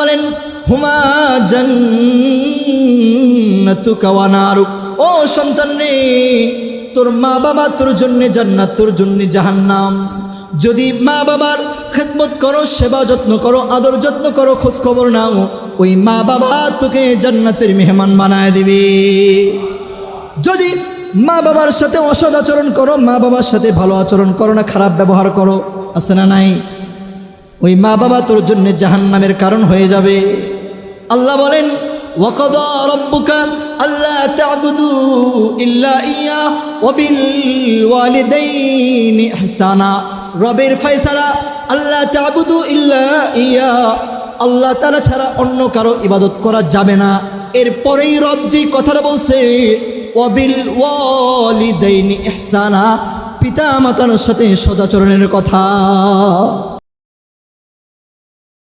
বলেন হুমা জান্নাতুকা ওয়া নারুক, ও সন্তান রে, তোর মা বাবা তোর জন্য জান্নাত, তোর জন্য জাহান্নাম। যদি মা বাবার খেদমত করো, সেবা যত্ন করো, আদর যত্ন করো, খোঁজ খবর নাও, ওই মা বাবা তোকে জান্নাতের মেহমান বানায় দিবে। যদি মা বাবার সাথে অসৎ আচরণ করো, মা বাবার সাথে ভালো আচরণ করো না, খারাপ ব্যবহার করো, আছে না নাই, ওই মা বাবা তোর জন্য জাহান্নামের কারণ হয়ে যাবে। আল্লাহ বলেন ওয়াকাদা রাব্বুকা আল্লা তা'বুদু ইল্লা ইয়া ওয়া বিল ওয়ালিদাইনি ইহসানা। রবের ফয়সালা আল্লা তা'বুদু ইল্লা ইয়া, আল্লাহ তাআলা ছাড়া অন্য কারো ইবাদত করা যাবে না। এরপরেই রব যে কথাটা বলছে ওয়া বিল ওয়ালিদাইনি ইহসানা, পিতা মাতার সাথে সদাচরণের কথা।